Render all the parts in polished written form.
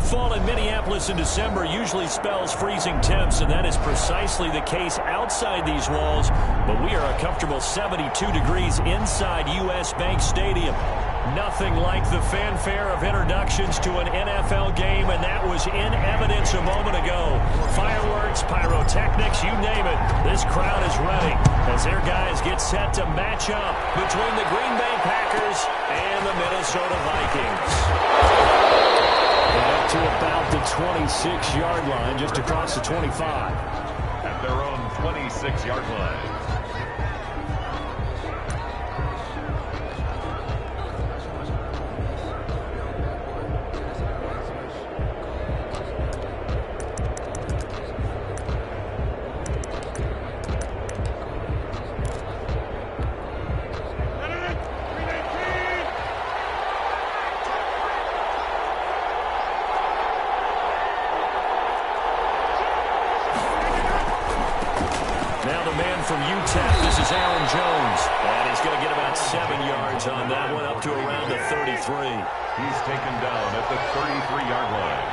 Late fall in Minneapolis in December usually spells freezing temps, and that is precisely the case outside these walls. But we are a comfortable 72 degrees inside U.S. Bank Stadium. Nothing like the fanfare of introductions to an NFL game, and that was in evidence a moment ago. Fireworks, pyrotechnics, you name it. This crowd is ready as their guys get set to match up between the Green Bay Packers and the Minnesota Vikings. Up to about the 26-yard line, just across the 25. At their own 26-yard line. From UTEP, this is Aaron Jones, and he's going to get about 7 yards on that one, up to around the 33. He's taken down at the 33-yard line.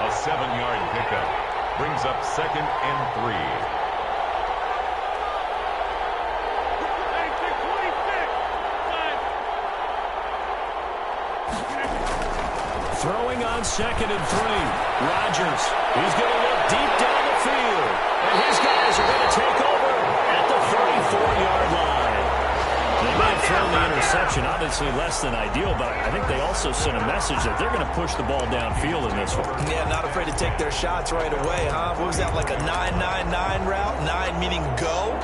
A 7-yard pickup brings up 2nd and 3. Throwing on 2nd and 3. Rodgers, he's going to look deep down the field, and his guys are going to take over at the 34-yard line. They might have thrown the interception, obviously less than ideal, but I think they also sent a message that they're going to push the ball downfield in this one. Yeah, not afraid to take their shots right away, huh? What was that, like a 9-9-9 route? 9 meaning go?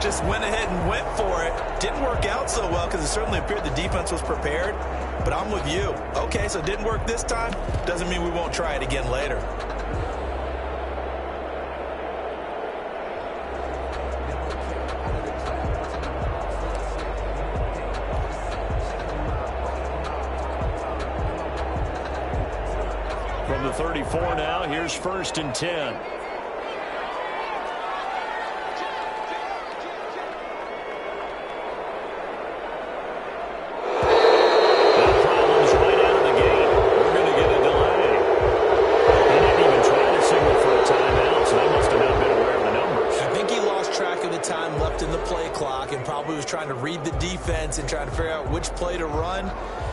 Just went ahead and went for it. Didn't work out so well because it certainly appeared the defense was prepared, but I'm with you. Okay, so it didn't work this time. Doesn't mean we won't try it again later. From the 34 now, here's 1st and 10. Trying to read the defense and trying to figure out which play to run,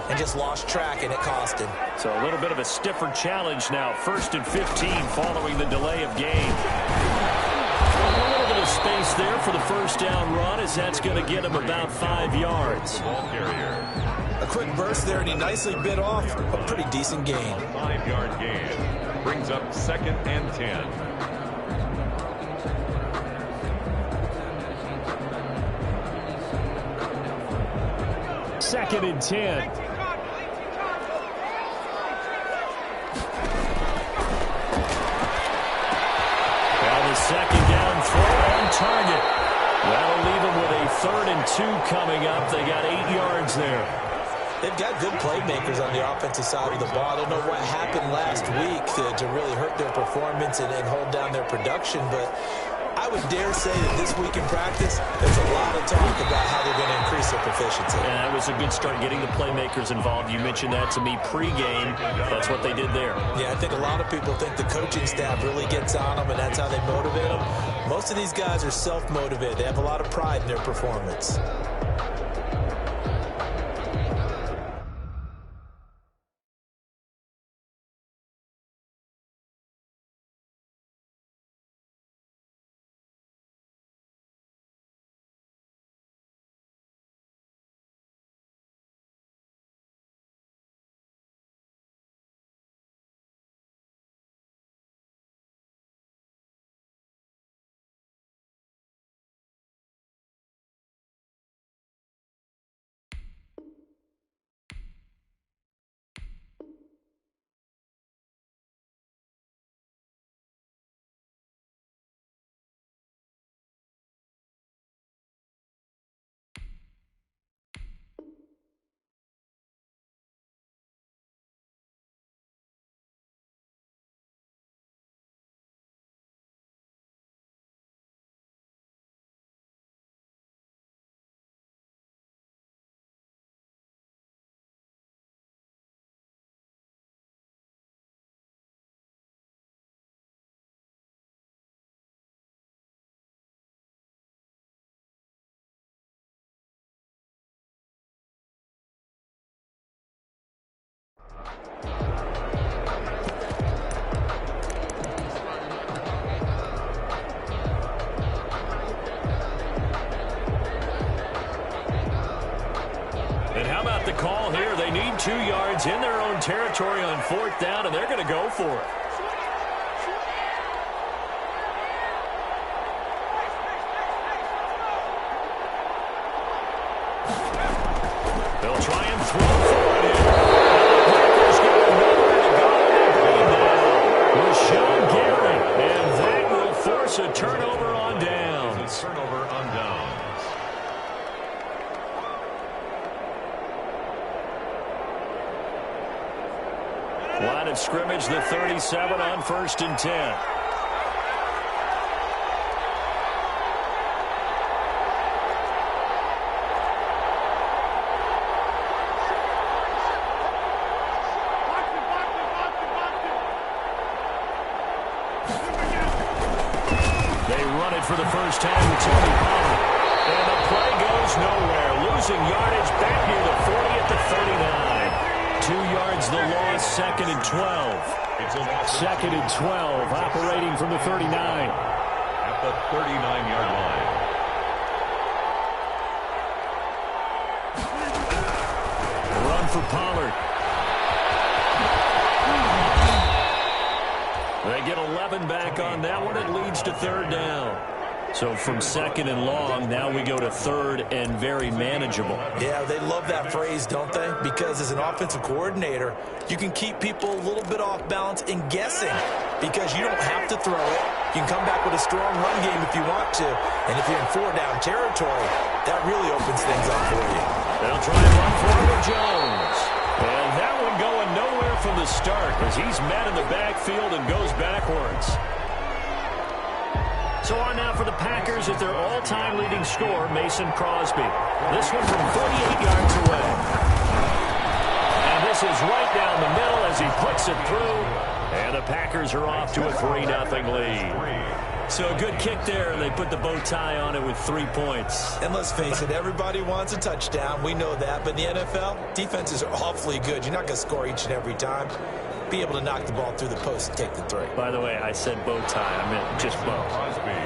and just lost track, and it cost him. So a little bit of a stiffer challenge now. 1st and 15 following the delay of game. A little bit of space there for the first down run, as that's going to get him about 5 yards. A quick burst there, and he nicely bit off a pretty decent gain. 5-yard gain brings up 2nd and 10. 2nd and 10. And the 2nd down throw on target. That'll leave them with a 3rd and 2 coming up. They got 8 yards there. They've got good playmakers on the offensive side of the ball. I don't know what happened last week to really hurt their performance and hold down their production, but I would dare say that this week in practice, there's a lot of talk about how they're going to increase their proficiency. And that was a good start getting the playmakers involved. You mentioned that to me pregame. That's what they did there. Yeah, I think a lot of people think the coaching staff really gets on them, and that's how they motivate them. Most of these guys are self-motivated. They have a lot of pride in their performance. 2 yards in their own territory on 4th down, and they're going to go for it. They'll try and throw for it. Packers got nowhere to go. Rashawn Gary, and that will force a turnover on downs. Turnover on downs. Line of scrimmage, the 37 on 1st and 10. They run it for the first time with Tony Pollard. And the play goes nowhere. Losing yardage back near the 40 at the 39. 2 yards the loss, 2nd and 12. 2nd and 12, operating from the 39. At the 39-yard line. Run for Pollard. They get 11 back on that one. It leads to 3rd down. So from 2nd and long, now we go to 3rd and very manageable. Yeah, they love that phrase, don't they? Because as an offensive coordinator, you can keep people a little bit off balance and guessing because you don't have to throw it. You can come back with a strong run game if you want to. And if you're in 4-down territory, that really opens things up for you. They'll try and run for it with Jones. And that one going nowhere from the start as he's met in the backfield and goes backwards. So on now for the Packers at their all-time leading scorer, Mason Crosby. This one from 48 yards away. And this is right down the middle as he puts it through. And the Packers are off to a 3-0 lead. So a good kick there, and they put the bow tie on it with 3 points. And let's face it, everybody wants a touchdown. We know that. But in the NFL, defenses are awfully good. You're not going to score each and every time. Be able to knock the ball through the post and take the 3. By the way, I said bow tie. I meant just bow.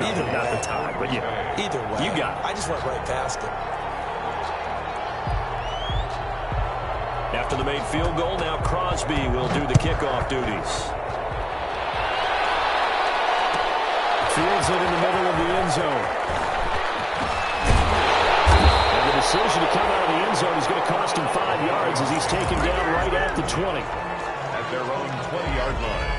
Either way. Not the tie, but yeah. Either way. You got it. I just went right past it. After the made field goal, now Crosby will do the kickoff duties. Fields it in the middle of the end zone. And the decision to come out of the end zone is going to cost him 5 yards as he's taken down right at the 20. At their own 20-yard line.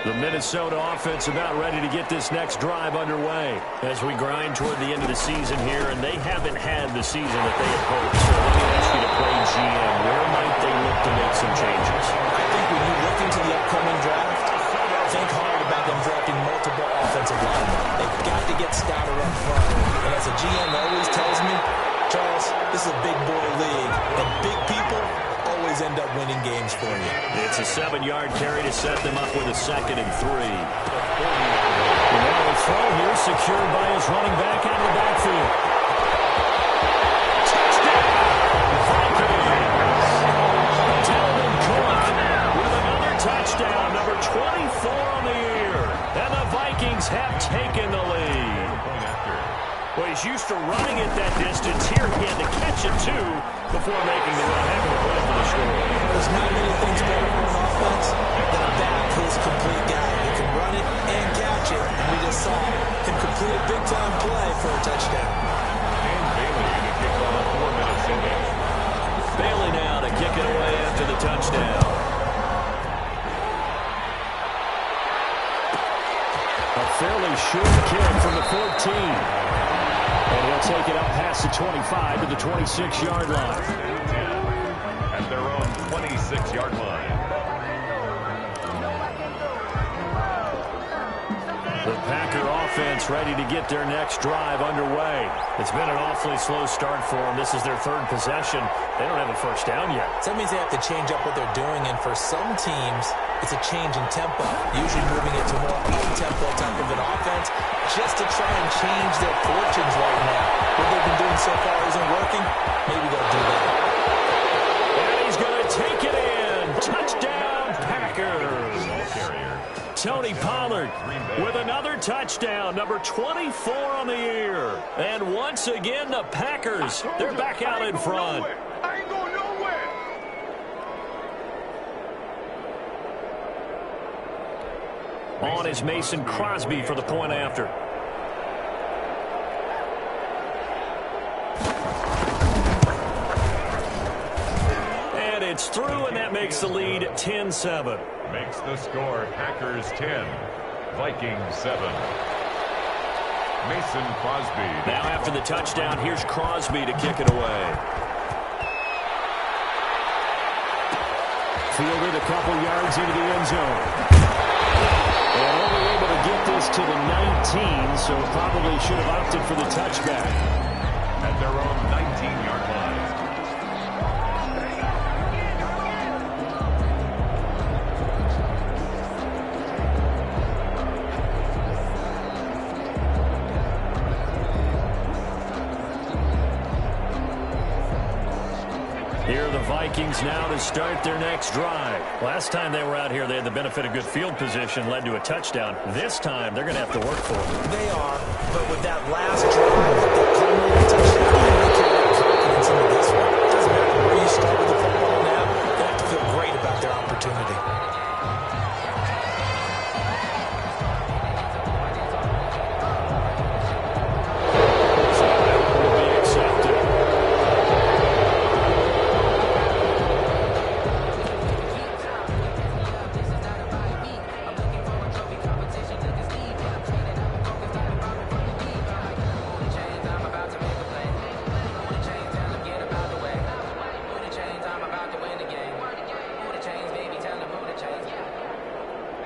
The Minnesota offense about ready to get this next drive underway as we grind toward the end of the season here, and they haven't had the season that they had hoped. So let me ask you to play GM. Where might they look to make some changes? I think when you look into the upcoming draft, think hard about them drafting multiple offensive linemen. They've got to get stouter up front. And as a GM always tells me, Charles, this is a big boy league, and big people always end up winning games for you. It's a 7-yard carry to set them up with a 2nd and 3. And now a throw here secured by his running back out of the backfield. Touchdown! Vikings! Dalvin Cook with another touchdown, number 24 on the year. And the Vikings have taken the lead. Well, he's used to running at that distance. Here he had to catch it, too, before making the run. Heck of a play for the score. There's not many things better for an offense than a back who's a complete guy who can run it and catch it. And we just saw him complete a big-time play for a touchdown. And Bailey going to kick on a 4-minute sending. Bailey now to kick it away after the touchdown. A fairly short kick from the 14. And he'll take it up past the 25 to the 26-yard line. At their own 26-yard line. The Packer offense ready to get their next drive underway. It's been an awfully slow start for them. This is their 3rd possession. They don't have a first down yet. So that means they have to change up what they're doing, and for some teams, it's a change in tempo, usually moving it to a more up-tempo type of an offense just to try and change their fortunes right now. What they've been doing so far isn't working. Maybe they'll do that. And he's going to take it in. Touchdown, Packers. Ball carrier. Tony Pollard with another touchdown, number 24 on the year. And once again, the Packers, they're back out in front. I ain't going nowhere. On is Mason Crosby for the point after. And it's through, and that makes the lead 10-7. Makes the score Packers 10, Vikings 7. Mason Crosby. Now after the touchdown, here's Crosby to kick it away. Fielded a couple yards into the end zone. And only able to get this to the 19, so probably should have opted for the touchback. At their own 19-yard line. Here are the Vikings now to start their next drive. Last time they were out here, they had the benefit of good field position, led to a touchdown. This time, they're going to have to work for it. They are, but with that last drive, that culminating touchdown, you really can't have confidence into this one. It doesn't matter where you start with the football now. They have to feel great about their opportunity.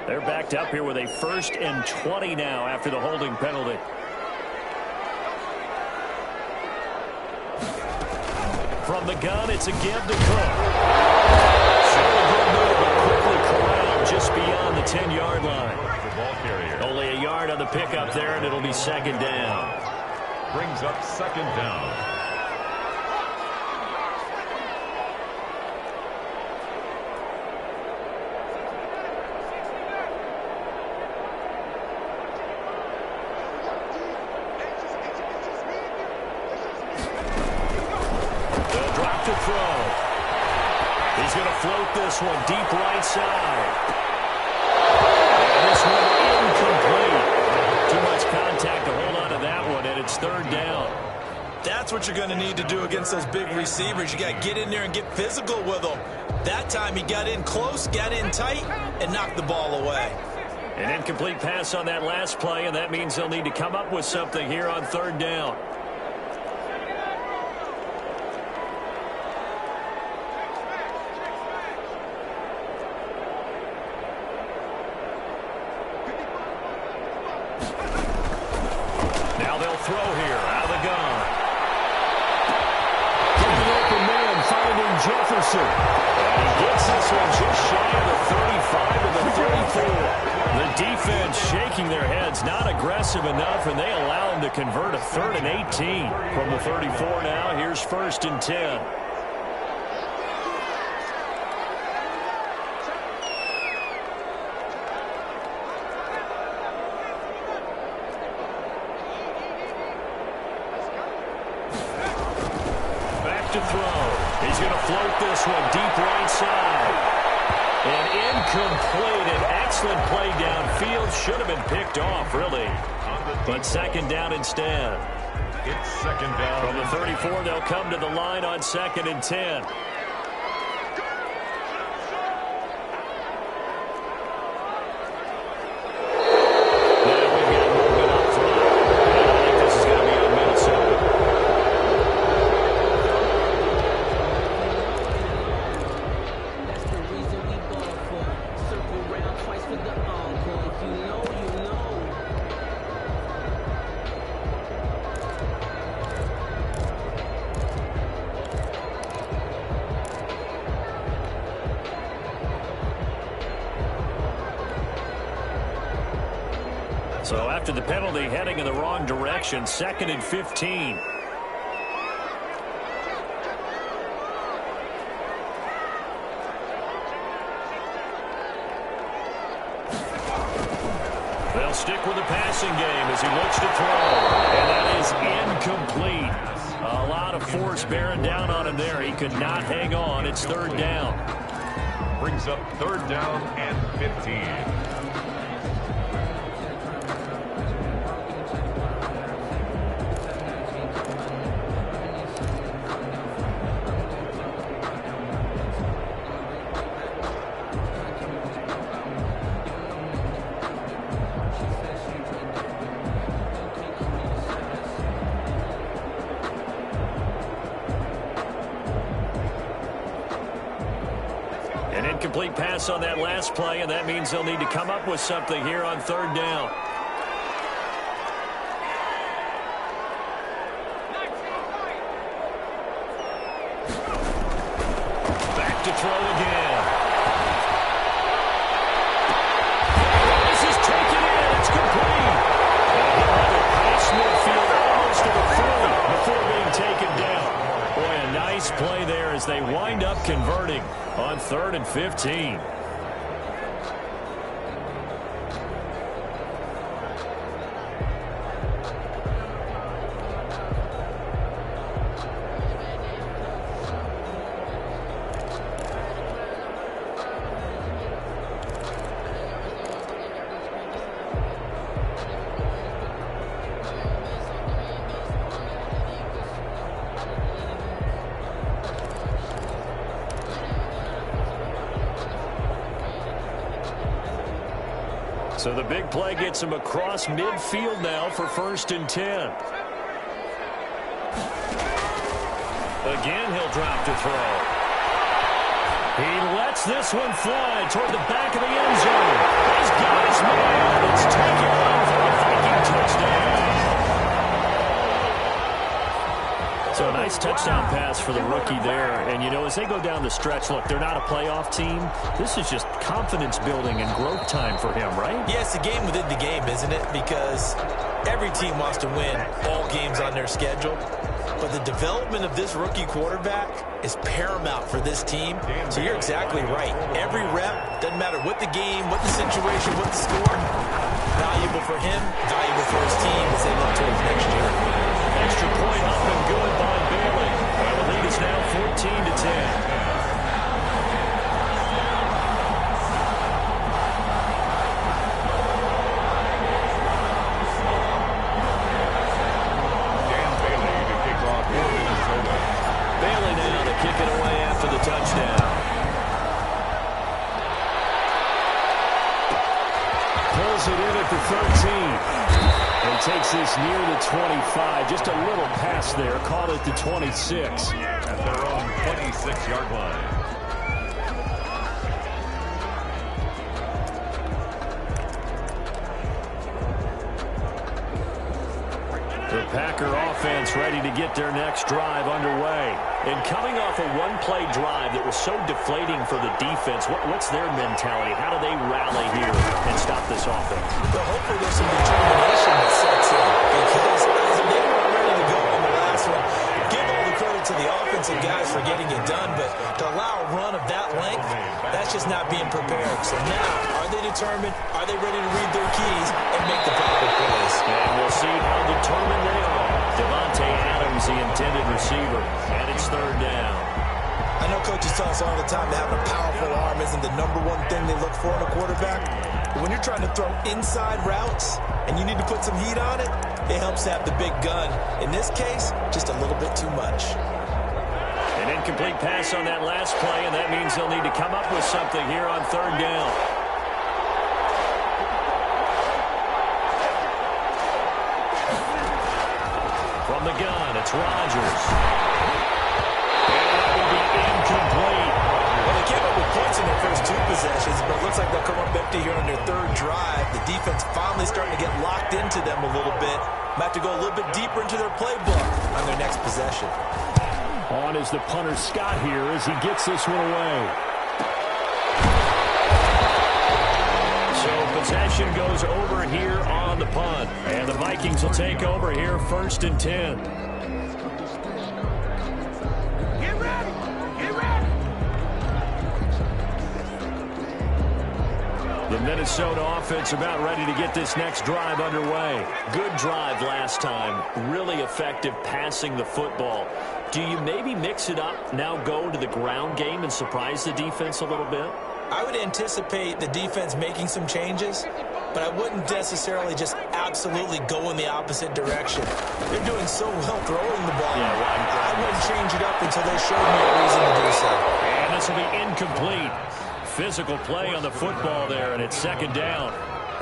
They're backed up here with a 1st and 20 now after the holding penalty. From the gun, it's a give to Cook. Short good move, but quickly corralled just beyond the 10-yard line. The ball carrier. Only a yard on the pickup there, and it'll be 2nd down. Brings up 2nd down. To throw. He's going to float this one deep right side. And this one incomplete. Too much contact to hold on to that one, and it's 3rd down. That's what you're going to need to do against those big receivers. You got to get in there and get physical with them. That time he got in close, got in tight, and knocked the ball away. An incomplete pass on that last play, and that means they'll need to come up with something here on 3rd down. Throw here out of the gun. Get the open man finding Jefferson. And he gets this one just shy of the 35 to the 34. The defense shaking their heads, not aggressive enough, and they allow him to convert a 3rd and 18. From the 34 now, here's 1st and 10. To throw. He's going to float this one deep right side. And incomplete. An excellent play downfield. Should have been picked off, really. But 2nd down instead. It's 2nd down. From the 34, they'll come to the line on 2nd and 10. So after the penalty, heading in the wrong direction, 2nd and 15. They'll stick with the passing game as he looks to throw. And that is incomplete. A lot of force bearing down on him there. He could not hang on. It's third down. Brings up third down and 15. Incomplete pass on that last play, and that means they'll need to come up with something here on third down. Back to throw again. This is taken in. It's complete. Another pass midfield almost to the 40 before being taken down. Boy, a nice play there as they wind up converting on 3rd and 15. So the big play gets him across midfield now for 1st and 10. Again, he'll drop to throw. He lets this one fly toward the back of the end zone. He's got his man. It's taken off for a Viking touchdown. So a nice touchdown pass for the rookie there. And, you know, as they go down the stretch, look, they're not a playoff team. This is just confidence building and growth time for him, right? Yeah, it's a game within the game, isn't it? Because every team wants to win all games on their schedule. But the development of this rookie quarterback is paramount for this team. So you're exactly right. Every rep, doesn't matter what the game, what the situation, what the score, valuable for him, valuable for his team as they look towards next year. Extra point up and good by Bailey. And the lead is now 14-10. Touchdown. Pulls it in at the 13. And takes this near the 25. Just a little pass there. Caught at the 26. At their own 26-yard line. The Packer offense ready to get their next drive underway. And coming off a one-play drive that was so deflating for the defense, what's their mentality? How do they rally here and stop this offense? Well, hopefully there's some determination that sets in. Because they were ready to go on the last one. Give all the credit to the offensive guys for getting it done, but to allow a run of that length, that's just not being prepared. So now, are they determined? Are they ready to read their keys and make the proper plays? And we'll see how determined they are. Devontae Adams, the intended receiver, and it's third down. I know coaches tell us all the time that having a powerful arm isn't the #1 thing they look for in a quarterback. But when you're trying to throw inside routes and you need to put some heat on it, it helps to have the big gun. In this case, just a little bit too much. An incomplete pass on that last play, and that means they'll need to come up with something here on third down. From the gun, it's Rodgers. And that will be incomplete. Well, they came up with points in their first 2 possessions, but it looks like they'll come up empty here on their 3rd drive. The defense finally starting to get locked into them a little bit. Might have to go a little bit deeper into their playbook on their next possession. On is the punter Scott here as he gets this one away. So possession goes over here on the punt. And the Vikings will take over here 1st and 10. Get ready! Get ready! The Minnesota offense about ready to get this next drive underway. Good drive last time. Really effective passing the football. Do you maybe mix it up, now go to the ground game and surprise the defense a little bit? I would anticipate the defense making some changes, but I wouldn't necessarily just absolutely go in the opposite direction. They're doing so well throwing the ball. I wouldn't change it up until they showed me a reason to do so. And this will be incomplete. Physical play on the football there, and it's second down.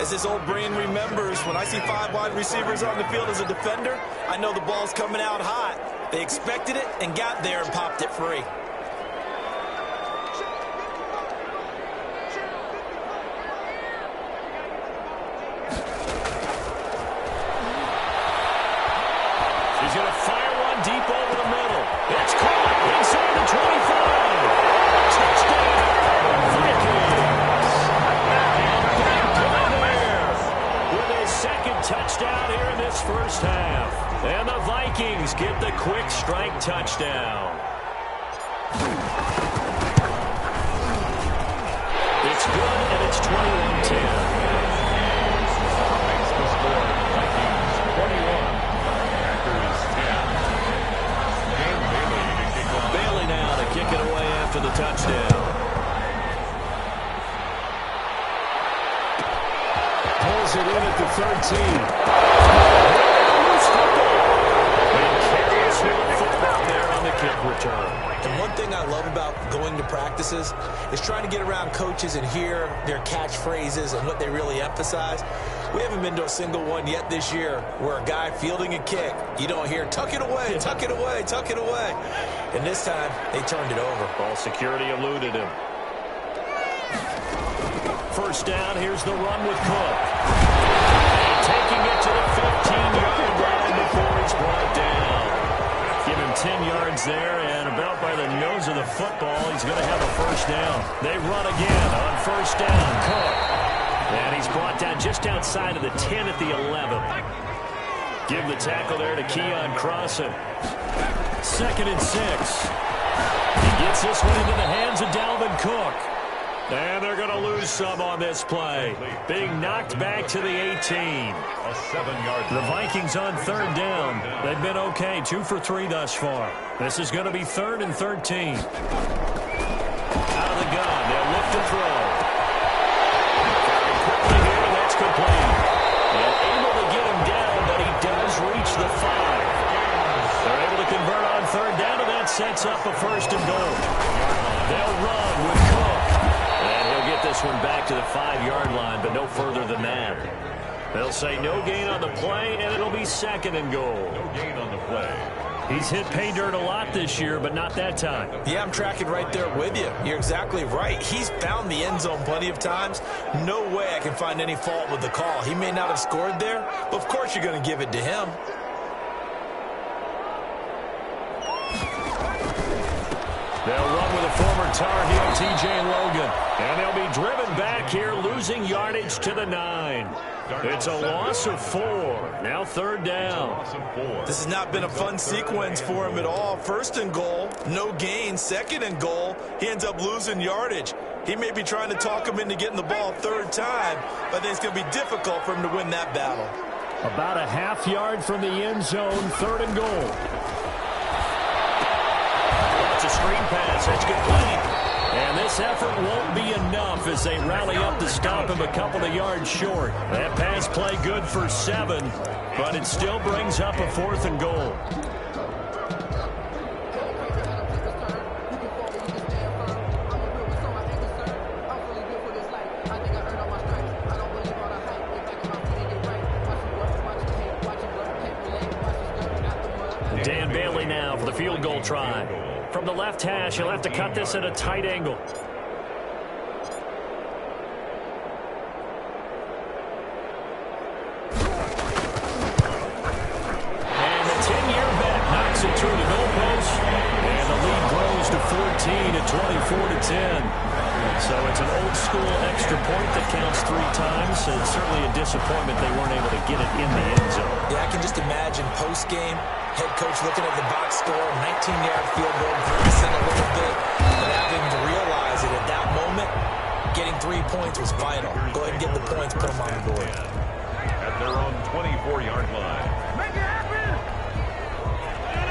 As this old brain remembers, when I see 5 wide receivers on the field as a defender, I know the ball's coming out hot. They expected it and got there and popped it free. He's going to fire one deep over the middle. It's caught inside the 25. Touchdown, Vikings. And there with his second touchdown here in this first half. And the Vikings get the quick strike touchdown. It's good, and it's 21-10. Makes the score Vikings 21. Packers 10. Dan Bailey to kick off. Bailey now to kick it away after the touchdown. Pulls it in at the 13. Football there on the kick return. And one thing I love about going to practices is trying to get around coaches and hear their catchphrases and what they really emphasize. We haven't been to a single one yet this year where a guy fielding a kick, you don't hear, tuck it away, tuck it away, tuck it away. And this time, they turned it over. Ball security eluded him. First down, here's the run with Cook. And taking it to the 15-yard line before he's brought down. Give him 10 yards there, and about by the nose of the football, he's going to have a first down. They run again on first down. Cook. And he's brought down just outside of the 10 at the 11. Give the tackle there to Keon Crossan. 2nd and 6. He gets this one into the hands of Dalvin Cook. And they're going to lose some on this play. Being knocked back to the 18. A 7-yard. The Vikings on third down. They've been okay, 2 for 3 thus far. This is going to be 3rd and 13. Out of the gun, they'll lift and throw. Quickly here, that's complete. And able to get him down, but he does reach the 5. They're able to convert on third down, and that sets up a 1st and goal. They'll run with Cook. And he'll get this one back to the 5-yard line, but no further than that. They'll say no gain on the play, and it'll be 2nd and goal. No gain on the play. He's hit pay dirt a lot this year, but not that time. Yeah, I'm tracking right there with you. You're exactly right. He's found the end zone plenty of times. No way I can find any fault with the call. He may not have scored there, but of course you're going to give it to him. They'll run with a former Tar Heel, T.J. Logan. And they'll be driven back here, losing yardage to the 9. It's a loss of 4. Now 3rd down. This has not been a fun sequence for him at all. 1st and goal, no gain. 2nd and goal, he ends up losing yardage. He may be trying to talk him into getting the ball 3rd time, but I think it's going to be difficult for him to win that battle. About a half yard from the end zone, 3rd and goal. That's a screen pass. That's complete. And this effort won't be enough as they rally up to stop him a couple of yards short. That pass play good for 7, but it still brings up a 4th and goal. Dan Bailey now for the field goal try. From the left hash, he'll have to cut this at a tight angle. And the 10-year bet knocks it through the goalpost. And the lead grows to 14 at 24-10. So it's an old-school extra point that counts 3 times. So it's certainly a disappointment they weren't able to get it in the end zone. Yeah, I can just imagine post-game, head coach looking at the box score, 19-yard field goal, grimacing a little bit, but having to realize that at that moment, getting 3 points was vital. Go ahead and get the points, put them on the board. At their own 24-yard line. Make it happen!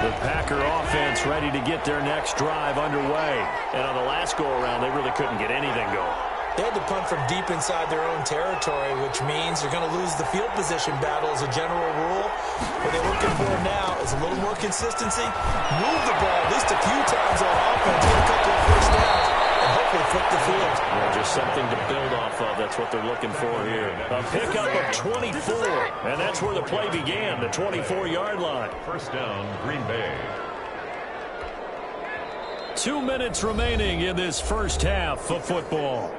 The Packer offense ready to get their next drive underway. And on the last go-around, they really couldn't get anything going. They had to punt from deep inside their own territory, which means they're going to lose the field position battle as a general rule. What they're looking for now is a little more consistency. Move the ball at least a few times on offense, get a couple of first downs, and hopefully flip the field. Yeah, just something to build off of. That's what they're looking for here. A pickup of 24, and that's where the play began, the 24-yard line. First down, Green Bay. 2 minutes remaining in this first half of football.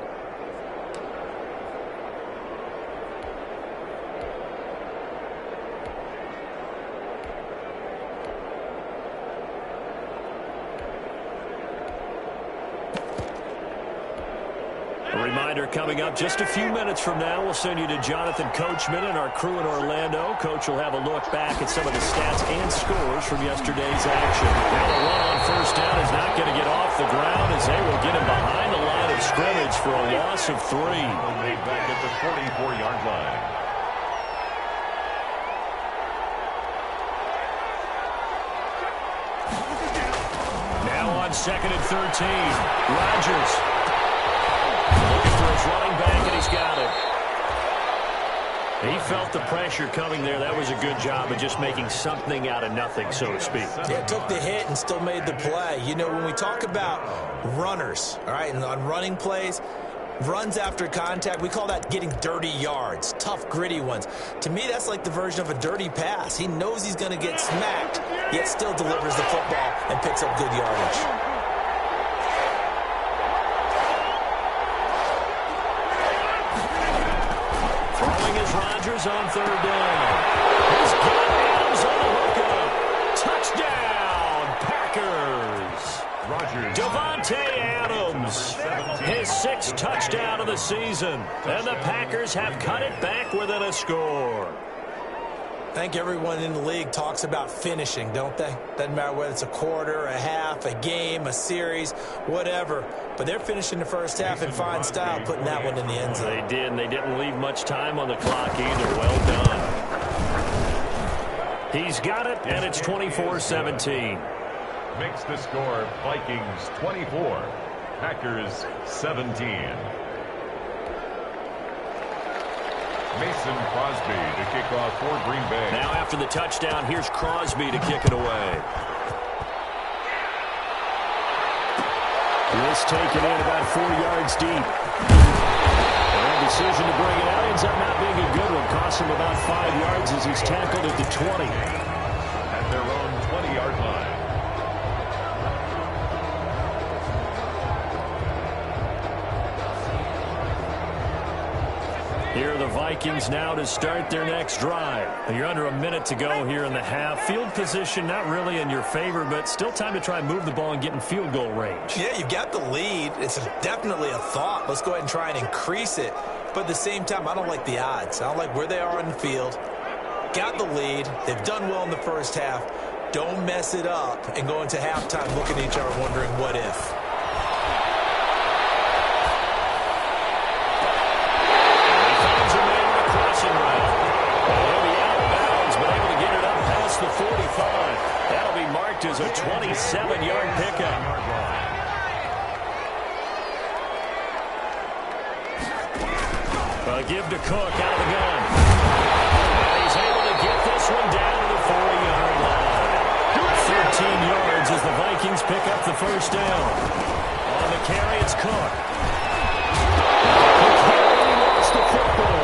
A reminder coming up just a few minutes from now. We'll send you to Jonathan Coachman and our crew in Orlando. Coach will have a look back at some of the stats and scores from yesterday's action. Now the run on first down is not going to get off the ground as they will get him behind the line of scrimmage for a loss of 3. Made back at the 44-yard line. Now on 2nd and 13. Rodgers. Looking for his running back, and he's got it. He felt the pressure coming there. That was a good job of just making something out of nothing, so to speak. Yeah, took the hit and still made the play. You know, when we talk about runners, all right, and on running plays, runs after contact, we call that getting dirty yards, tough, gritty ones. To me, that's like the version of a dirty pass. He knows he's going to get smacked, yet still delivers the football and picks up good yardage. Rodgers on 3rd down. He's got Adams on the hookup. Touchdown, Packers. Rodgers. Devontae Adams, his 6th touchdown of the season. And the Packers have cut it back within a score. I think everyone in the league talks about finishing, don't they? Doesn't matter whether it's a quarter, a half, a game, a series, whatever. But they're finishing the first half in fine style, putting that one in the end zone. They did, and they didn't leave much time on the clock either. Well done. He's got it, and it's 24-17. Makes the score Vikings 24, Packers 17. Mason Crosby to kick off for Green Bay. Now after the touchdown, here's Crosby to kick it away. This taken in about 4 yards deep. And a decision to bring it out ends up not being a good one. Costs him about 5 yards as he's tackled at the 20. At their own 20-yard line. Here are the Vikings now to start their next drive. You're under a minute to go here in the half. Field position not really in your favor, but still time to try and move the ball and get in field goal range. Yeah, you've got the lead. It's definitely a thought. Let's go ahead and try and increase it. But at the same time, I don't like the odds. I don't like where they are in the field. Got the lead. They've done well in the first half. Don't mess it up and go into halftime looking at each other wondering what if. The 45. That'll be marked as a 27-yard pickup. Give to Cook out of the gun. And he's able to get this one down to the 40-yard line. 13 yards as the Vikings pick up the first down. On the carry, it's Cook. He lost the football.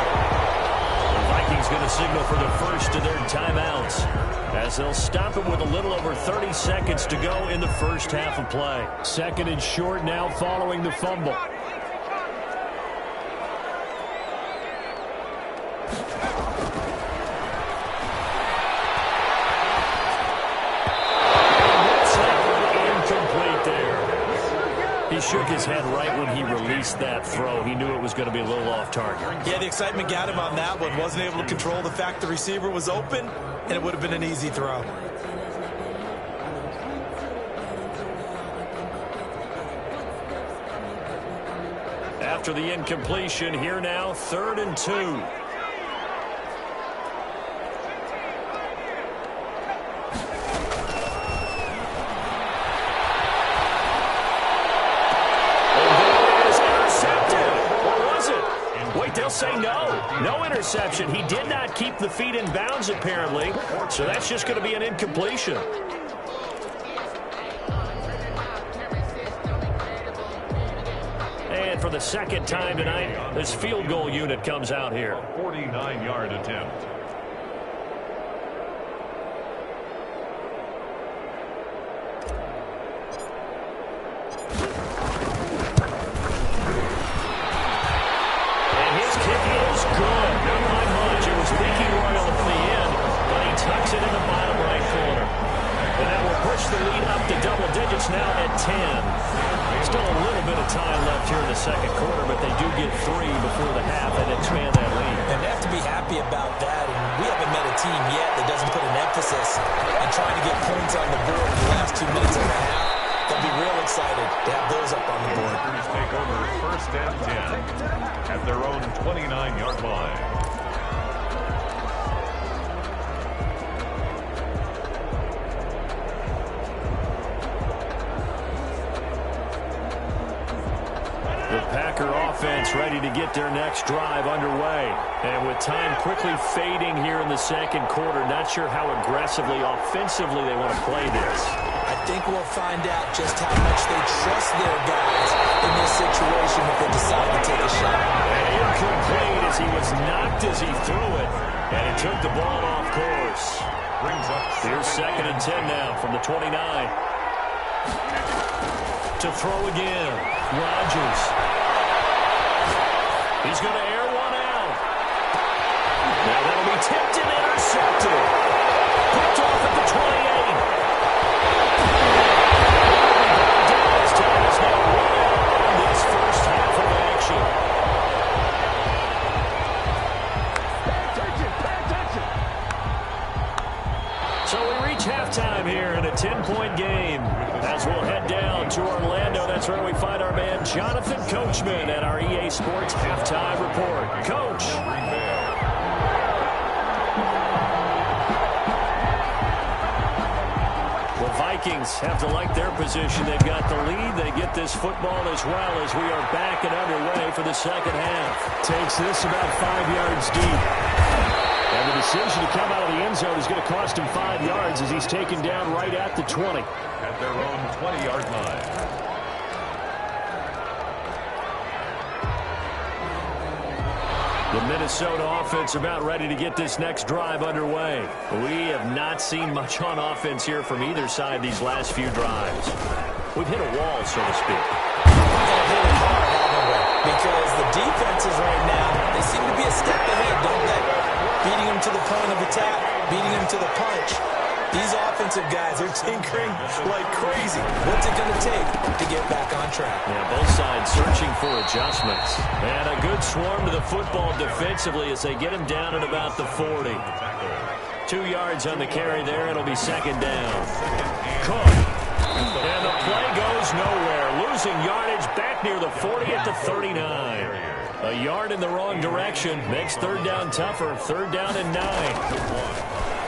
The Vikings going to signal for the first of their timeouts, as they'll stop it with a little over 30 seconds to go in the first half of play. 2nd and short now following the fumble. Incomplete there. He shook his head right when he released that throw. He knew it was going to be a little off target. Yeah, the excitement got him on that one. Wasn't able to control the fact the receiver was open, and it would have been an easy throw. after the incompletion. Here now, 3rd and 2. They'll say no interception. He did not keep the feet in bounds, apparently, so that's just going to be an incompletion. And for the second time tonight, this field goal unit comes out here. 49-yard attempt. Now at 10. Still a little bit of time left here in the second quarter, but they do get 3 before the half and expand that lead. And they have to be happy about that. And we haven't met a team yet that doesn't put an emphasis on trying to get points on the board in the last 2 minutes of the half. They'll be real excited to have those up on the board. Packers take over 1st and 10 at their own 29-yard line. Offense ready to get their next drive underway. And with time quickly fading here in the second quarter, not sure how aggressively, offensively they want to play this. I think we'll find out just how much they trust their guys in this situation if they decide to take a shot. And incomplete as he was knocked as he threw it. And he took the ball off course. Brings up here's 2nd and 10 now from the 29. To throw again. Rodgers. He's going to air one out. Now that'll be tipped and intercepted. Picked off at the 28. Dallas time is now run out on this first half of action. So we reach halftime here in a 10-point game. As we'll head down to Orlando, that's where we find our man Jonathan Coachman at our EA Sports Halftime Report. Coach. The Vikings have to like their position. They've got the lead. They get this football as well as we are back and underway for the second half. Takes this about 5 yards deep. And the decision to come out of the end zone is going to cost him 5 yards as he's taken down right at the 20. At their own 20-yard line. The Minnesota offense about ready to get this next drive underway. We have not seen much on offense here from either side these last few drives. We've hit a wall, so to speak. Because the defenses right now, they seem to be a step ahead, don't they? Beating them to the point of attack, beating them to the punch. These offensive guys are tinkering like crazy. What's it going to take to get back on track? Yeah, both sides searching for adjustments. And a good swarm to the football defensively as they get him down at about the 40. 2 yards on the carry there. It'll be 2nd down. Cook. And the play goes nowhere. Losing yardage back near the 40 at the 39. A yard in the wrong direction makes 3rd down tougher. 3rd down and 9.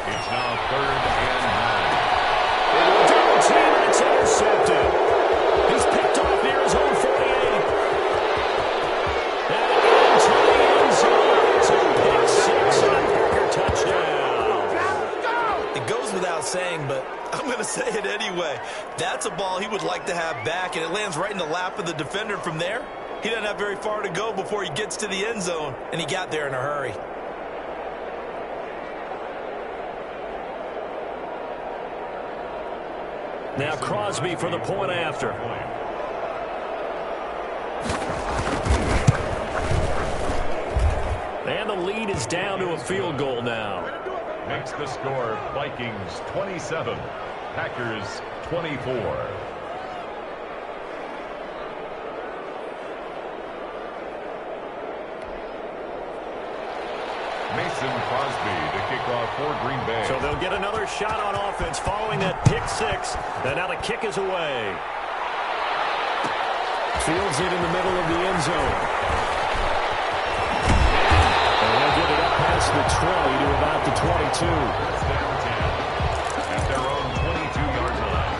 It's now 3rd and 9. Double team, and it's intercepted. He's picked off near his own 48. And into the end zone. It's a pick 6 on Packer touchdown. It goes without saying, but I'm going to say it anyway. That's a ball he would like to have back, and it lands right in the lap of the defender from there. He doesn't have very far to go before he gets to the end zone, and he got there in a hurry. Now Crosby for the point after. And the lead is down to a field goal now. Makes the score Vikings 27, Packers 24. Mason Crosby to kick off for Green Bay. So they'll get another shot on offense following that pick 6. And now the kick is away. Fields it in the middle of the end zone. And they'll get it up past the 20 to about the 22. First down 10 at their own 22-yard line.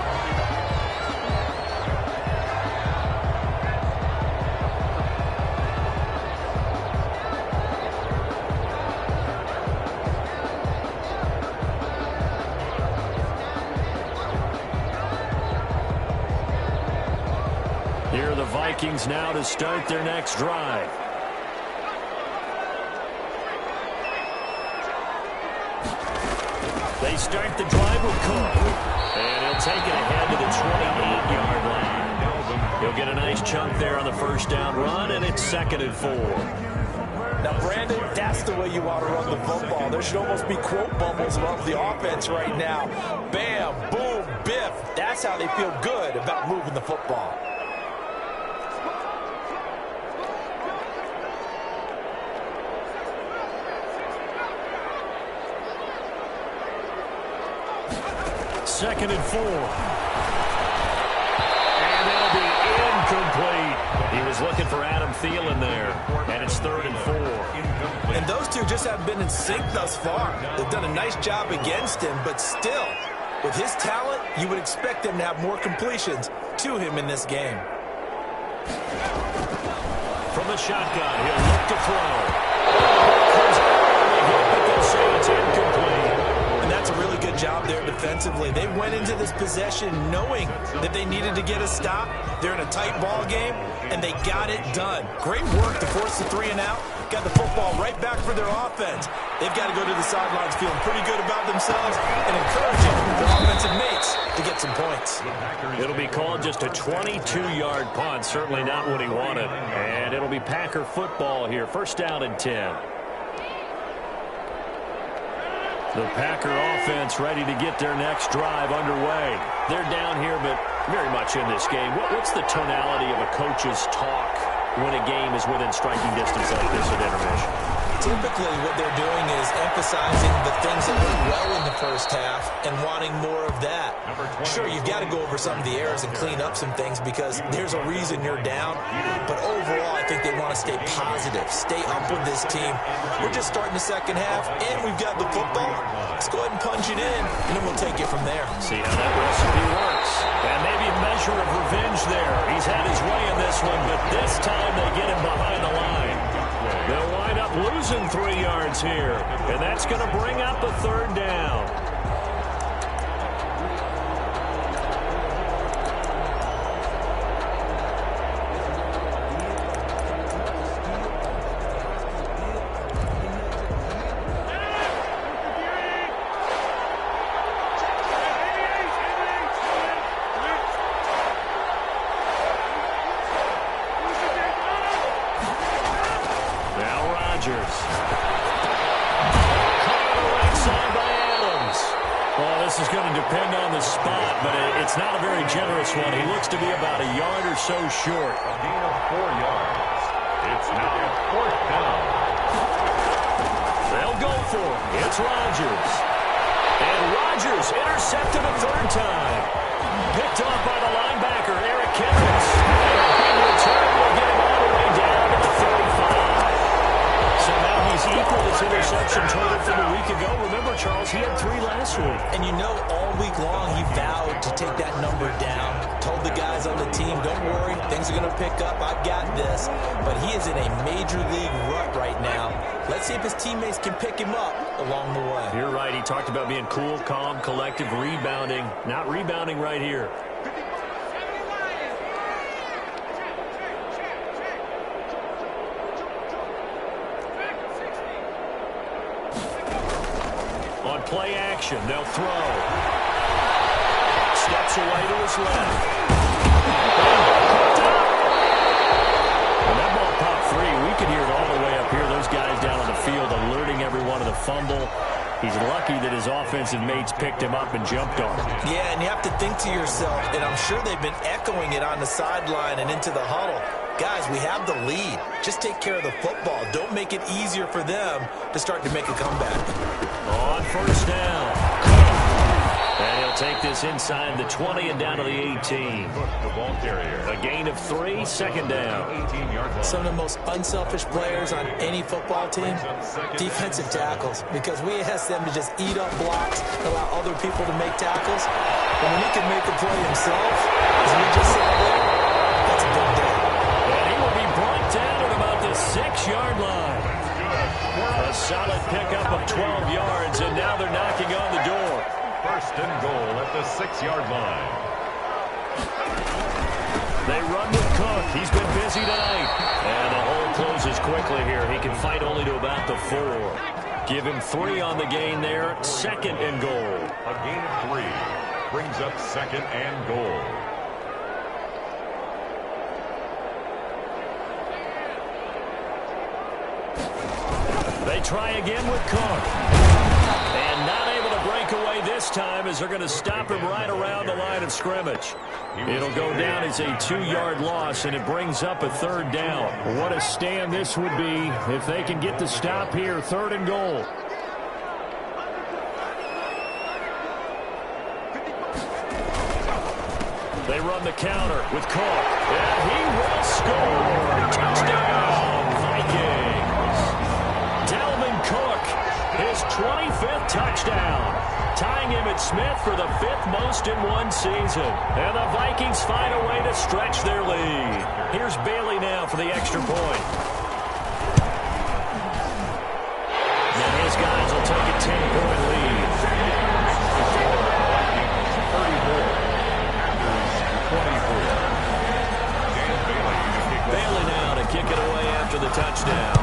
Here are the Vikings now to start their next drive. They start the drive with Cook. And he'll take it ahead to the 28-yard line. He'll get a nice chunk there on the first down run, and it's 2nd and 4. Now, Brandon, that's the way you want to run the football. There should almost be quote bubbles above the offense right now. Bam, boom, biff. That's how they feel good about moving the football. Second and 4. And that'll be incomplete. He was looking for Adam Thielen there. And it's 3rd and 4. And those two just haven't been in sync thus far. They've done a nice job against him, but still, with his talent, you would expect them to have more completions to him in this game. From the shotgun, he'll look to throw. Comes out on the hit, but they'll say it's incomplete. And that's a really good job there defensively. They went into this possession knowing that they needed to get a stop. They're in a tight ball game, and they got it done. Great work to force the 3 and out. Got the football right back for their offense. They've got to go to the sidelines feeling pretty good about themselves and encouraging their offensive mates to get some points. It'll be called just a 22-yard punt. Certainly not what he wanted. And it'll be Packer football here. First down and 10. The Packer offense ready to get their next drive underway. They're down here, but very much in this game. What's the tonality of a coach's talk when a game is within striking distance like this at intermission? Typically, what they're doing is emphasizing the things that went well in the first half and wanting more of that. Sure, you've got to go over some of the errors and clean up some things because there's a reason you're down. But overall, I think they want to stay positive, stay up with this team. We're just starting the second half, and we've got the football. Let's go ahead and punch it in, and then we'll take it from there. See how that recipe works. And maybe a measure of revenge there. He's had his way in this one, but this time they get him behind the line. They'll wind up losing 3 yards here, and that's going to bring up a 3rd down. This is going to depend on the spot, but it's not a very generous one. He looks to be about a yard or so short. A gain of 4 yards. It's now 4th down. They'll go for it. It's Rodgers. And Rodgers intercepted a 3rd time. Picked off by the linebacker, Eric Kendricks. And a big return will get him all the way down to the 35. So now he's equaled his interception total from a week ago. Remember, Charles, he had 3 last week. And you know, all week long he vowed to take that number down. Told the guys on the team, don't worry, things are going to pick up. I've got this. But he is in a major league rut right now. Let's see if his teammates can pick him up along the way. You're right. He talked about being cool, calm, collective, rebounding. Not rebounding right here. On play action, they'll throw. Steps away to his left. And that ball popped free. We could hear it all the way up here. Those guys down on the field alerting everyone of the fumble. He's lucky that his offensive mates picked him up and jumped on him. Yeah, and you have to think to yourself, and I'm sure they've been echoing it on the sideline and into the huddle. Guys, we have the lead. Just take care of the football. Don't make it easier for them to start to make a comeback. On first down. And he'll take this inside the 20 and down to the 18. The ball carrier. A gain of 3, second down. 18-yard line. Some of the most unselfish players on any football team, defensive tackles, because we ask them to just eat up blocks, allow other people to make tackles. But when he can make the play himself, as we just saw there, that's a big day. And he will be brought down at about the 6-yard line. A solid pickup of 12 yards, and now they're knocking on the door. First and goal at the 6-yard line. They run with Cook. He's been busy tonight. And the hole closes quickly here. He can fight only to about the 4. Give him 3 on the gain there. Second and goal. A gain of 3 brings up second and goal. They try again with Cook. And not able to break away this time as they're going to stop him right around the line of scrimmage. It'll go down as a 2-yard loss, and it brings up a 3rd down. What a stand this would be if they can get the stop here. 3rd and goal. They run the counter with Cook. And he will score. Touchdown, Vikings. Dalvin Cook, his 25th touchdown, tying Emmitt Smith for the 5th most in one season. And the Vikings find a way to stretch their lead. Here's Bailey now for the extra point. And his guys will take a 10-point lead. 34. Bailey now to kick it away after the touchdown.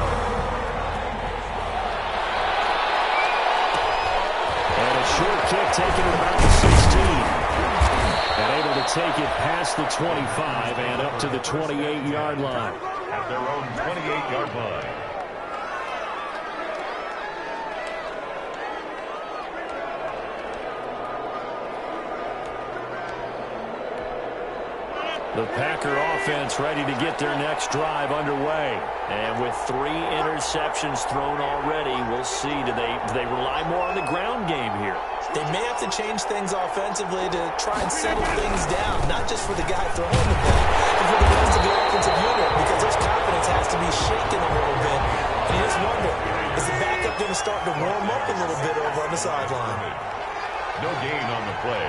And a short kick taken at about the 16. And able to take it past the 25 and up to the 28-yard line. At their own 28-yard line. The Packer offense ready to get their next drive underway. And with 3 interceptions thrown already, we'll see. Do they rely more on the ground game here? They may have to change things offensively to try and settle things down, not just for the guy throwing the ball, but for the rest of the offensive unit, because their confidence has to be shaken a little bit. And you just wonder, is the backup going to start to warm up a little bit over on the sideline? No gain on the play.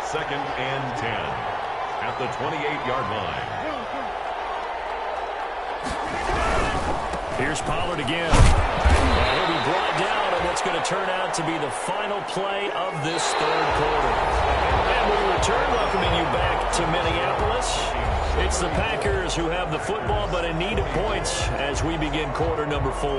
2nd and 10. At the 28-yard line. Here's Pollard again. And he'll be brought down on what's going to turn out to be the final play of this 3rd quarter. And we return, welcoming you back to Minneapolis. It's the Packers who have the football, but in need of points as we begin quarter number 4.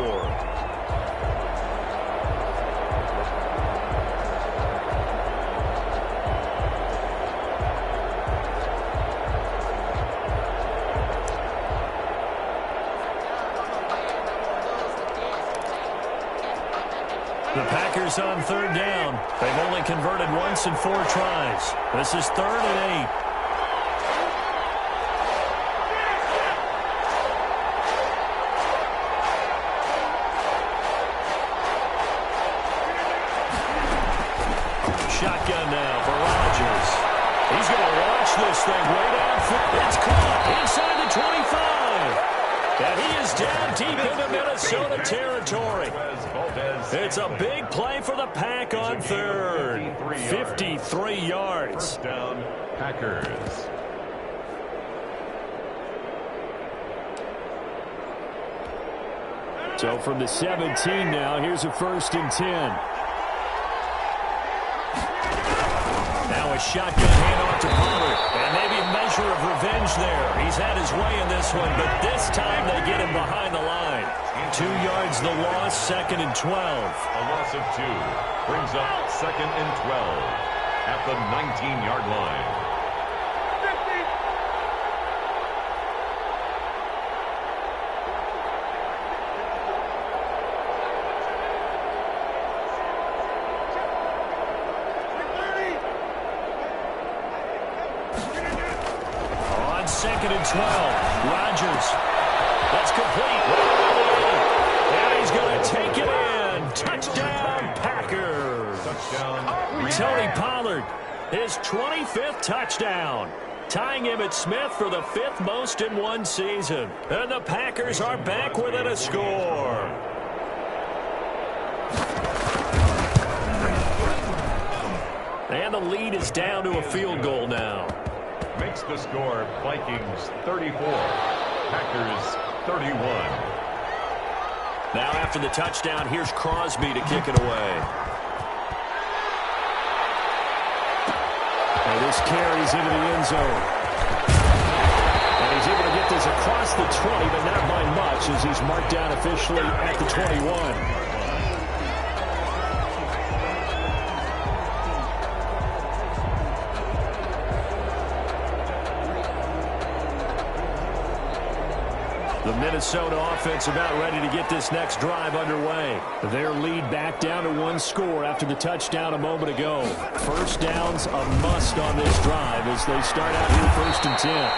The Packers on 3rd down. They've only converted once in 4 tries. This is 3rd and 8. Shotgun now for Rodgers. He's going to launch this thing way downfield. It's caught inside the 25. And he is down deep into Minnesota territory. It's a big play for the Pack on 3rd. 53 yards. First down, Packers. So from the 17 now, here's a 1st and 10. Now a shotgun handoff to Pollard. And maybe a measure of revenge there. He's had his way in this one, but this time they get him behind the line. 2 yards the loss, 2nd and 12. A loss of 2 brings up 2nd and 12 at the 19-yard line. On 2nd and 12, Rodgers. That's complete. And he's going to take it in. Touchdown, Packers. Touchdown. Tony Pollard, his 25th touchdown, tying him at Smith for the 5th most in one season. And the Packers are back within a score. And the lead is down to a field goal now. Makes the score Vikings 34, Packers 31. Now after the touchdown, here's Crosby to kick it away. And this carries into the end zone. And he's able to get this across the 20, but not by much as he's marked down officially at the 21. The Minnesota offense about ready to get this next drive underway. Their lead back down to one score after the touchdown a moment ago. First down's a must on this drive as they start out here 1st and 10.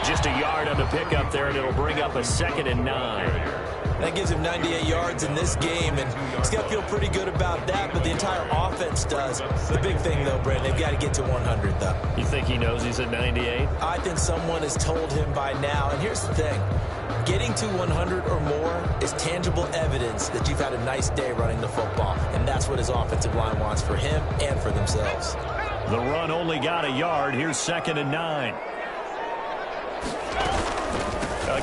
Just a yard on the pickup there, and it'll bring up a 2nd and 9. That gives him 98 yards in this game, and he's got to feel pretty good about that, but the entire offense does. The big thing, though, Brandon, they've got to get to 100, though. You think he knows he's at 98? I think someone has told him by now, and here's the thing. Getting to 100 or more is tangible evidence that you've had a nice day running the football, and that's what his offensive line wants for him and for themselves. The run only got a yard. Here's 2nd and 9.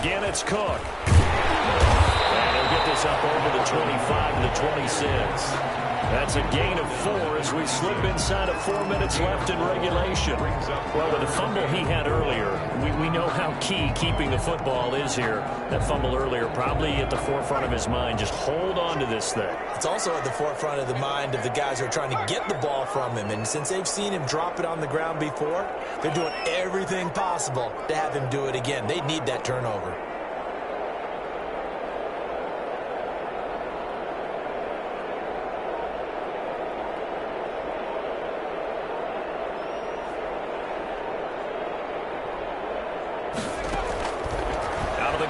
Again, it's Cook. And he'll get this up over the 25 to the 26. That's a gain of 4 as we slip inside of 4 minutes left in regulation. Well, with the fumble he had earlier, we know how key keeping the football is here. That fumble earlier probably at the forefront of his mind. Just hold on to this thing. It's also at the forefront of the mind of the guys who are trying to get the ball from him. And since they've seen him drop it on the ground before, they're doing everything possible to have him do it again. They need that turnover.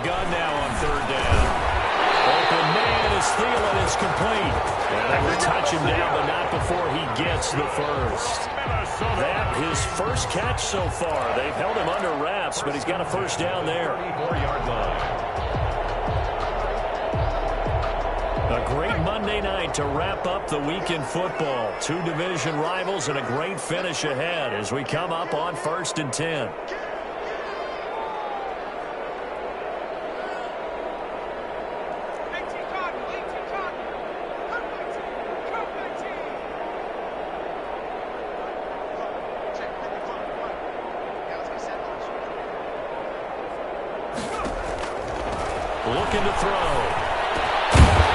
Gun now on 3rd down. Open man is Thielen is complete. And they will touch him down, but not before he gets the first. That his first catch so far. They've held him under wraps, but he's got a first down there. 34-yard line. A great Monday night to wrap up the week in football. 2 division rivals and a great finish ahead as we come up on 1st and 10. Looking to throw.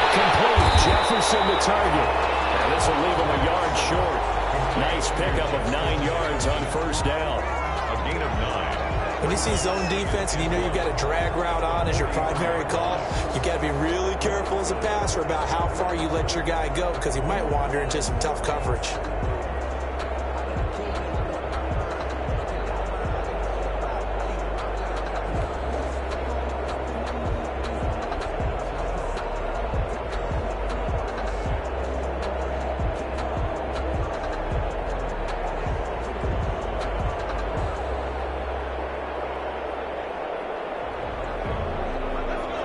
Complete. Jefferson the target. And this will leave him a yard short. Nice pickup of 9 yards on 1st down. A gain of 9. When you see zone defense and you know you've got a drag route on as your primary call, you've got to be really careful as a passer about how far you let your guy go because he might wander into some tough coverage.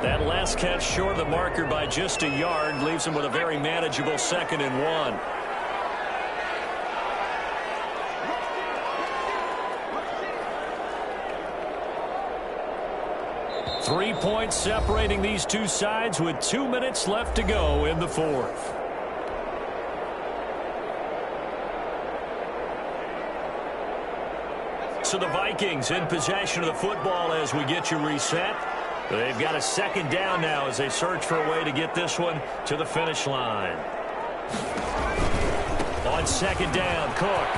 That last catch short of the marker by just a yard leaves him with a very manageable 2nd and 1. Three points separating these two sides with 2 minutes left to go in the 4th. So the Vikings in possession of the football as we get you reset. They've got a 2nd down now as they search for a way to get this one to the finish line. On 2nd down, Cook.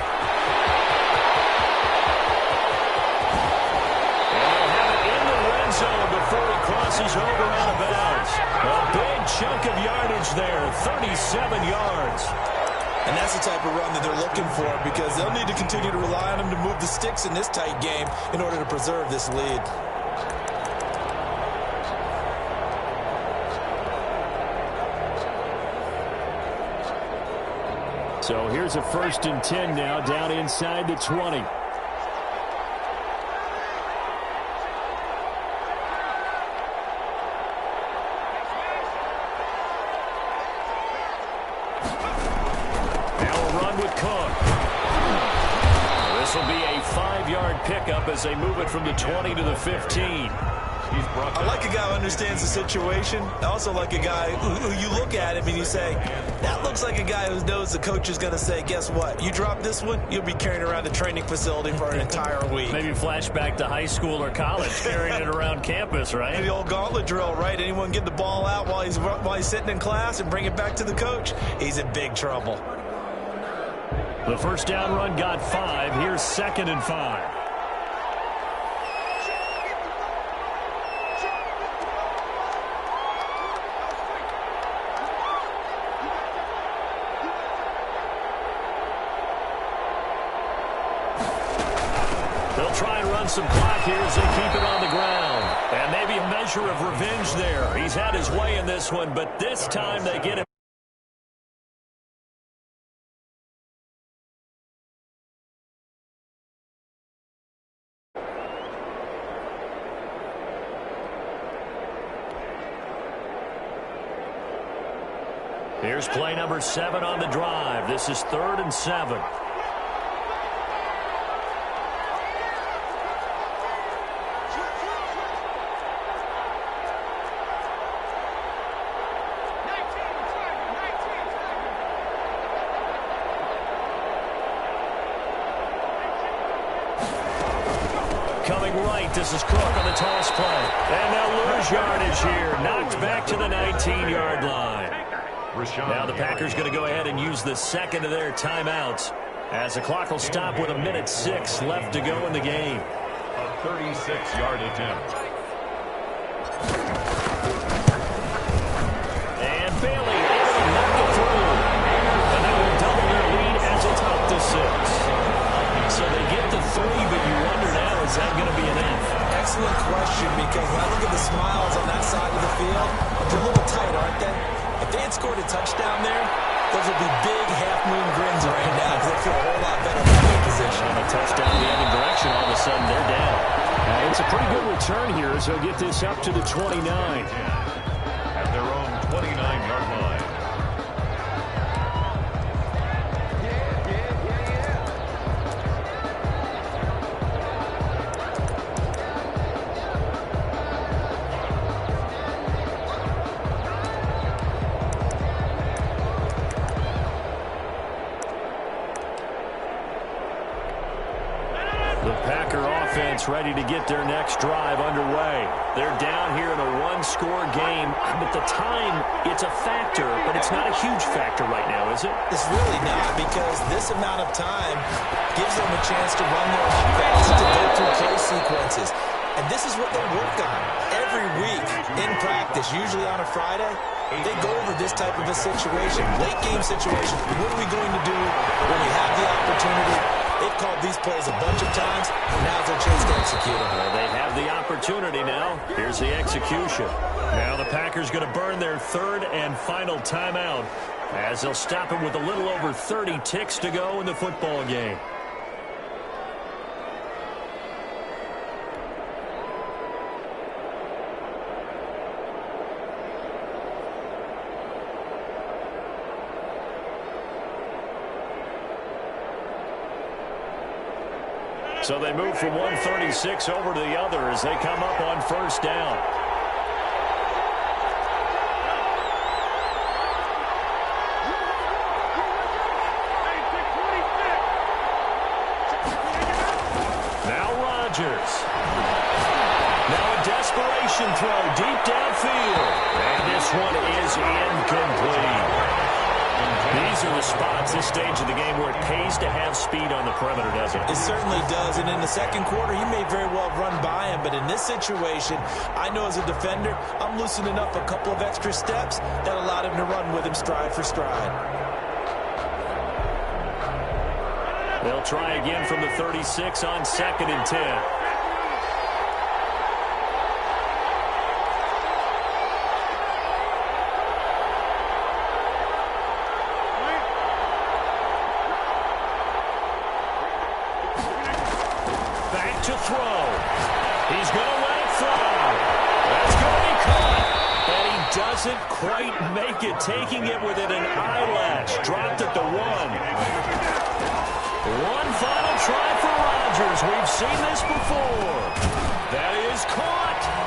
And they'll have it in the red zone before he crosses over out of bounds. A big chunk of yardage there, 37 yards. And that's the type of run that they're looking for because they'll need to continue to rely on him to move the sticks in this tight game in order to preserve this lead. So here's a 1st and 10 now, down inside the 20. Pickup as they move it from the 20 to the 15. I like a guy who understands the situation. I also like a guy who you look at him and you say, that looks like a guy who knows the coach is going to say, guess what? You drop this one, you'll be carrying around the training facility for an entire week. Maybe flashback to high school or college, carrying it around campus, right? Maybe the old gauntlet drill, right? Anyone get the ball out while he's sitting in class and bring it back to the coach? He's in big trouble. The first down run got 5. Here's 2nd and 5. They'll try and run some clock here as they keep it on the ground. And maybe a measure of revenge there. He's had his way in this one, but this time they get him. Here's play number 7 on the drive. This is 3rd and 7. Coming right, this is Cook on the toss play. And they'll lose yardage here. Knocked back to the 19-yard line. Now the Packers going to go ahead and use the 2nd of their timeouts as the clock will stop with 1:06 left to go in the game. A 36-yard attempt. And Bailey able to knock it through. And they will double their lead as it's up to 6. So they get to 3, but you wonder now, is that going to be enough? Excellent question, because when I look at the smiles on that side of the field, they're a little tight, aren't they? If they had scored a touchdown there, those would be big half-moon grins right now because they feel a whole lot better about their position. And a touchdown in the other direction, all of a sudden they're down. It's a pretty good return here as they'll get this up to the 29. At their own 29-yard line. Ready to get their next drive underway. They're down here in a one-score game, but the time, it's a factor, but it's not a huge factor right now, is it? It's really not, because this amount of time gives them a chance to run their offense, to go through play sequences. And this is what they work on every week in practice, usually on a Friday. They go over this type of a situation, late game situation. What are we going to do when we have the opportunity? They've called these plays a bunch of times, and now's their chance to execute them. Well, they have the opportunity now. Here's the execution. Now the Packers going to burn their 3rd and final timeout as they'll stop him with a little over 30 ticks to go in the football game. So they move from 136 over to the other as they come up on 1st down. Now Rodgers. Now a desperation throw deep downfield. And this one is incomplete. These are the spots, this stage of the game, where it pays to have speed on the perimeter, doesn't it? It certainly does, and in the second quarter, he may very well run by him, but in this situation, I know as a defender, I'm loosening up a couple of extra steps that allowed him to run with him stride for stride. They'll try again from the 36 on 2nd and 10. to throw. He's going to let it fly. That's going to be caught. And he doesn't quite make it, taking it within an eyelash. Dropped at the 1. One final try for Rodgers. We've seen this before. That is caught.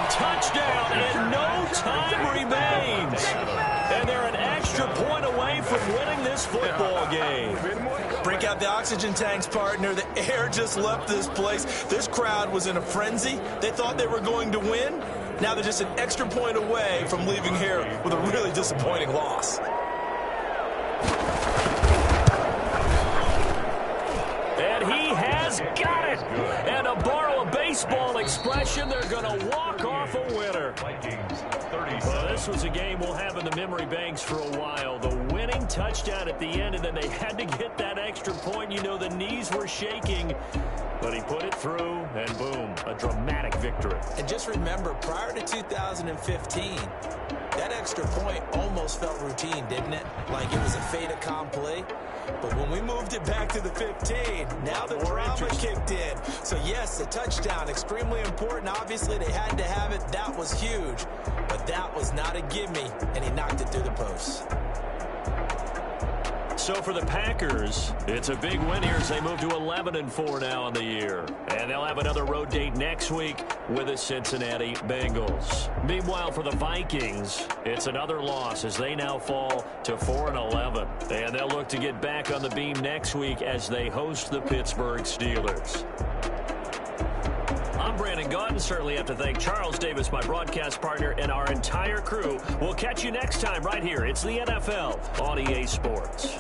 Touchdown, and no time remains. And they're an extra point away from winning this football game. Break out the oxygen tanks, partner. The air just left this place. This crowd was in a frenzy. They thought they were going to win. Now they're just an extra point away from leaving here with a really disappointing loss. And he has got it. And to borrow a baseball expression, they're going to walk off a winner. Well, this was a game we'll have in the memory banks for a while. The winning touchdown at the end, and then they had to get that extra point. You know, the knees were shaking, but he put it through, and boom, a dramatic victory. And just remember, prior to 2015, that extra point almost felt routine, didn't it? Like it was a fait accompli. But when we moved it back to the 15, now the drama kicked in. So, yes, a touchdown, extremely important. Obviously, they had to have it. That was huge. But that was not a gimme, and he knocked it through the post. So for the Packers, it's a big win here as they move to 11-4 now in the year. And they'll have another road date next week with the Cincinnati Bengals. Meanwhile, for the Vikings, it's another loss as they now fall to 4-11. And they'll look to get back on the beam next week as they host the Pittsburgh Steelers. I'm Brandon Gaudin. Certainly have to thank Charles Davis, my broadcast partner, and our entire crew. We'll catch you next time right here. It's the NFL on EA Sports.